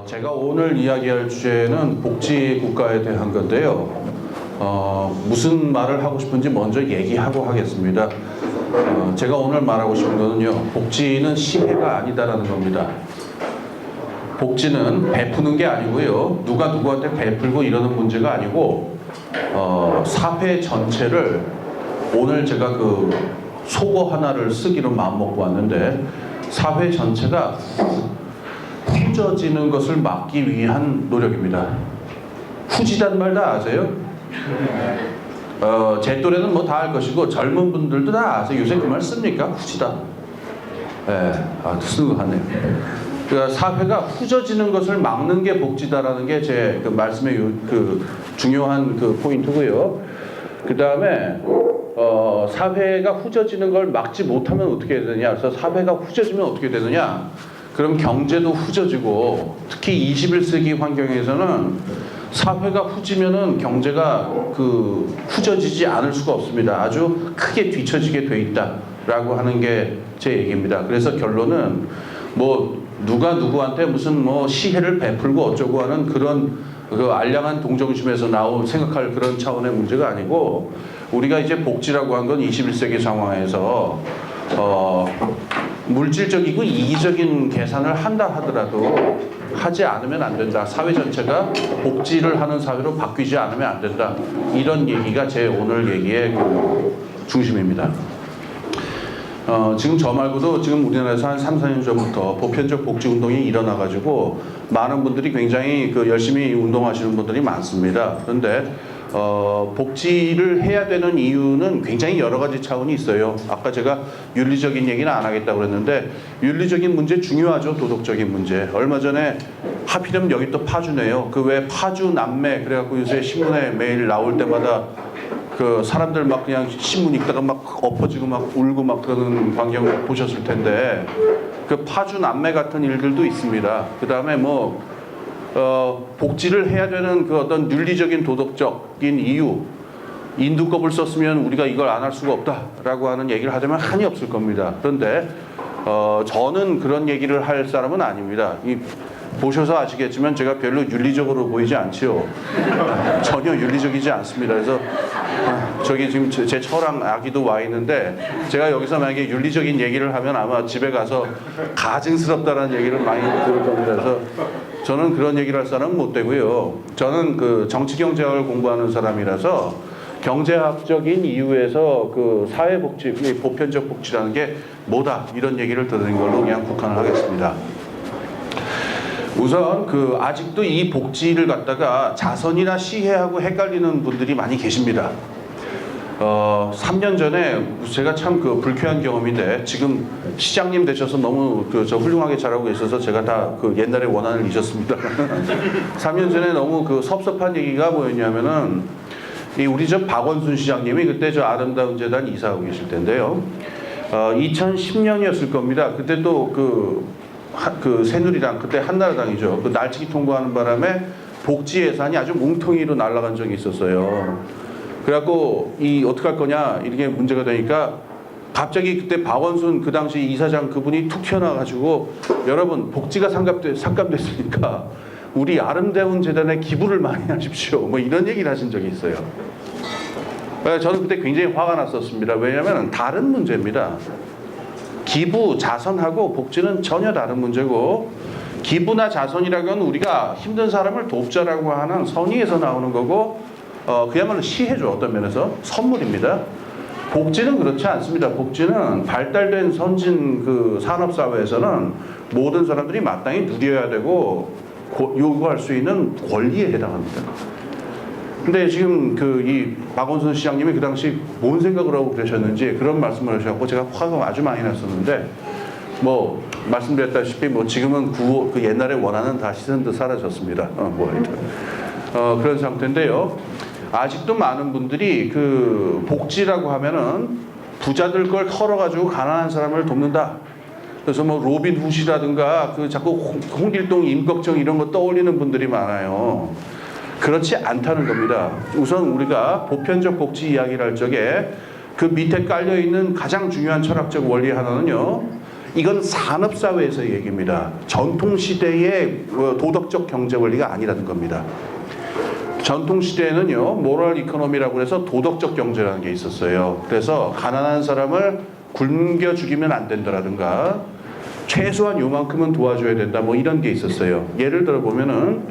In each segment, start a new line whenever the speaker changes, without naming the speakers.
제가 오늘 이야기할 주제는 복지 국가에 대한 건데요. 무슨 말을 하고 싶은지 먼저 얘기하고 하겠습니다. 제가 오늘 말하고 싶은 거는요, 복지는 시혜가 아니다라는 겁니다. 복지는 베푸는 게 아니고요, 누가 누구한테 베풀고 이러는 문제가 아니고, 사회 전체를 오늘 제가 그 속어 하나를 쓰기로 마음먹고 왔는데, 사회 전체가 후져지는 것을 막기 위한 노력입니다. 후지단 말 다 아세요? 제 또래는 뭐 다 알 것이고 젊은 분들도 다 아세요. 요새 그 말 씁니까? 후지단. 쓰는 거 같네요. 그러니까 사회가 후져지는 것을 막는 게 복지다라는 게 제 그 말씀의 그 중요한 그 포인트고요. 그 다음에 사회가 후져지는 걸 막지 못하면 어떻게 되느냐? 그래서 사회가 후져지면 어떻게 되느냐? 그럼 경제도 후져지고, 특히 21세기 환경에서는 사회가 후지면은 경제가 후져지지 않을 수가 없습니다. 아주 크게 뒤처지게 돼 있다라고 하는 게 제 얘기입니다. 그래서 결론은 뭐 누가 누구한테 무슨 뭐 시혜를 베풀고 어쩌고 하는 그런 그 알량한 동정심에서 생각할 그런 차원의 문제가 아니고, 우리가 이제 복지라고 한 건 21세기 상황에서 물질적이고 이기적인 계산을 한다 하더라도 하지 않으면 안 된다. 사회 전체가 복지를 하는 사회로 바뀌지 않으면 안 된다. 이런 얘기가 제 오늘 얘기의 그 중심입니다. 지금 저 말고도 지금 우리나라에서 한 3, 4년 전부터 보편적 복지 운동이 일어나가지고 많은 분들이 굉장히 열심히 운동하시는 분들이 많습니다. 그런데 복지를 해야 되는 이유는 굉장히 여러 가지 차원이 있어요. 아까 제가 윤리적인 얘기는 안 하겠다고 그랬는데, 윤리적인 문제 중요하죠. 도덕적인 문제. 얼마 전에 하필이면 여기 또 파주네요. 그 왜 파주 남매 그래갖고 요새 신문에 매일 나올 때마다 그 사람들 막 그냥 신문 읽다가 막 엎어지고 막 울고 막 그러는 광경 보셨을 텐데, 그 파주 남매 같은 일들도 있습니다. 그 다음에 복지를 해야 되는 그 어떤 윤리적인 도덕적인 이유, 인두껍을 썼으면 우리가 이걸 안 할 수가 없다라고 하는 얘기를 하자면 한이 없을 겁니다. 그런데 저는 그런 얘기를 할 사람은 아닙니다. 보셔서 아시겠지만 제가 별로 윤리적으로 보이지 않지요. 전혀 윤리적이지 않습니다. 그래서 저기 지금 제 처랑 아기도 와 있는데, 제가 여기서 만약에 윤리적인 얘기를 하면 아마 집에 가서 가증스럽다라는 얘기를 많이 들을 겁니다. 그래서 저는 그런 얘기를 할 사람은 못 되고요. 저는 그 정치경제학을 공부하는 사람이라서 경제학적인 이유에서 그 사회복지, 보편적 복지라는 게 뭐다, 이런 얘기를 드리는 걸로 그냥 국한을 하겠습니다. 우선 아직도 이 복지를 갖다가 자선이나 시혜하고 헷갈리는 분들이 많이 계십니다. 3년 전에 제가 참 불쾌한 경험인데, 지금 시장님 되셔서 너무 저 훌륭하게 잘하고 계셔서 제가 다 옛날의 원한을 잊었습니다. 3년 전에 너무 섭섭한 얘기가 뭐였냐면은, 우리 저 박원순 시장님이 그때 저 아름다운 재단 이사하고 계실 텐데요. 2010년이었을 겁니다. 그때 또 새누리당, 그때 한나라당이죠. 날치기 통과하는 바람에 복지 예산이 아주 뭉텅이로 날아간 적이 있었어요. 그래갖고 어떡할 거냐 이렇게 문제가 되니까, 갑자기 그때 박원순 그 당시 이사장 그분이 툭 튀어나와가지고, 여러분 복지가 삭감됐으니까 우리 아름다운 재단에 기부를 많이 하십시오, 뭐 이런 얘기를 하신 적이 있어요. 저는 그때 굉장히 화가 났었습니다. 왜냐하면 다른 문제입니다. 기부, 자선하고 복지는 전혀 다른 문제고, 기부나 자선이라는 건 우리가 힘든 사람을 돕자라고 하는 선의에서 나오는 거고, 그야말로 시혜죠. 어떤 면에서 선물입니다. 복지는 그렇지 않습니다. 복지는 발달된 선진 산업사회에서는 모든 사람들이 마땅히 누려야 되고 요구할 수 있는 권리에 해당합니다. 근데 지금 이 박원순 시장님이 그 당시 뭔 생각을 하고 그러셨는지 그런 말씀을 하셔서 제가 화가 아주 많이 났었는데, 말씀드렸다시피 지금은 옛날의 원한은 다 씻은 듯 사라졌습니다. 그런 상태인데요. 아직도 많은 분들이 복지라고 하면은 부자들 걸 털어가지고 가난한 사람을 돕는다. 그래서 로빈 훗이라든가 자꾸 홍길동, 임꺽정 이런 거 떠올리는 분들이 많아요. 그렇지 않다는 겁니다. 우선 우리가 보편적 복지 이야기를 할 적에 그 밑에 깔려있는 가장 중요한 철학적 원리 하나는요, 이건 산업사회에서의 얘기입니다. 전통시대의 도덕적 경제 원리가 아니라는 겁니다. 전통시대에는요, 모럴 이코노미라고 해서 도덕적 경제라는 게 있었어요. 그래서 가난한 사람을 굶겨 죽이면 안 된다라든가 최소한 요만큼은 도와줘야 된다, 뭐 이런 게 있었어요. 예를 들어 보면은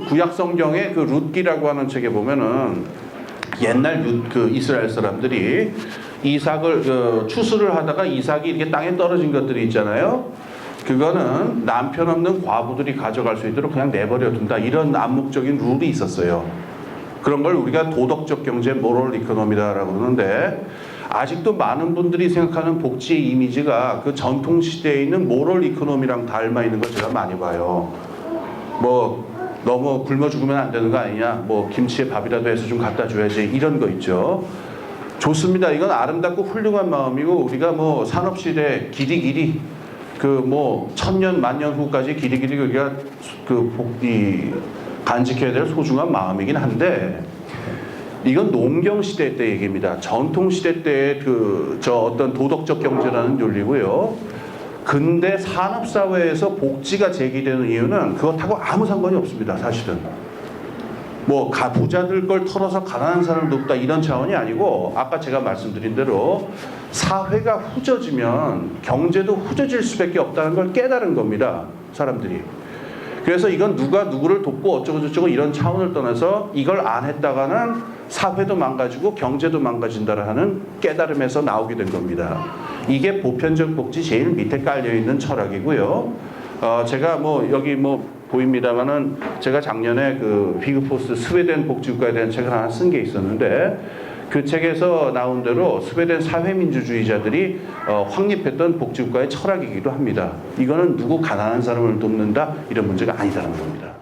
구약 성경의 그 룻기라고 하는 책에 보면은 옛날 이스라엘 사람들이 이삭을 추수를 하다가 이삭이 이렇게 땅에 떨어진 것들이 있잖아요. 그거는 남편 없는 과부들이 가져갈 수 있도록 그냥 내버려 둔다, 이런 암묵적인 룰이 있었어요. 그런 걸 우리가 도덕적 경제, 모럴 이코노미다라고 그러는데, 아직도 많은 분들이 생각하는 복지의 이미지가 그 전통 시대에 있는 모럴 이코노미랑 닮아 있는 걸 제가 많이 봐요. 뭐 너무 굶어 죽으면 안 되는 거 아니냐, 뭐 김치에 밥이라도 해서 좀 갖다 줘야지, 이런 거 있죠. 좋습니다. 이건 아름답고 훌륭한 마음이고, 우리가 뭐 산업시대 길이 그 뭐 천년 만년 후까지 길이 우리가 간직해야 될 소중한 마음이긴 한데, 이건 농경 시대 때 얘기입니다. 전통 시대 때의 어떤 도덕적 경제라는 논리고요. 근대 산업 사회에서 복지가 제기되는 이유는 그것하고 아무 상관이 없습니다. 사실은 뭐 부자들 걸 털어서 가난한 사람을 돕다, 이런 차원이 아니고, 아까 제가 말씀드린 대로 사회가 후져지면 경제도 후져질 수밖에 없다는 걸 깨달은 겁니다, 사람들이. 그래서 이건 누가 누구를 돕고 어쩌고저쩌고 이런 차원을 떠나서 이걸 안 했다가는 사회도 망가지고 경제도 망가진다라는 깨달음에서 나오게 된 겁니다. 이게 보편적 복지 제일 밑에 깔려있는 철학이고요. 제가 뭐 여기 뭐 보입니다만은, 제가 작년에 그 비그포스 스웨덴 복지국가에 대한 책을 하나 쓴 게 있었는데, 그 책에서 나온 대로 스웨덴 사회민주주의자들이 확립했던 복지국가의 철학이기도 합니다. 이거는 누구 가난한 사람을 돕는다, 이런 문제가 아니다라는 겁니다.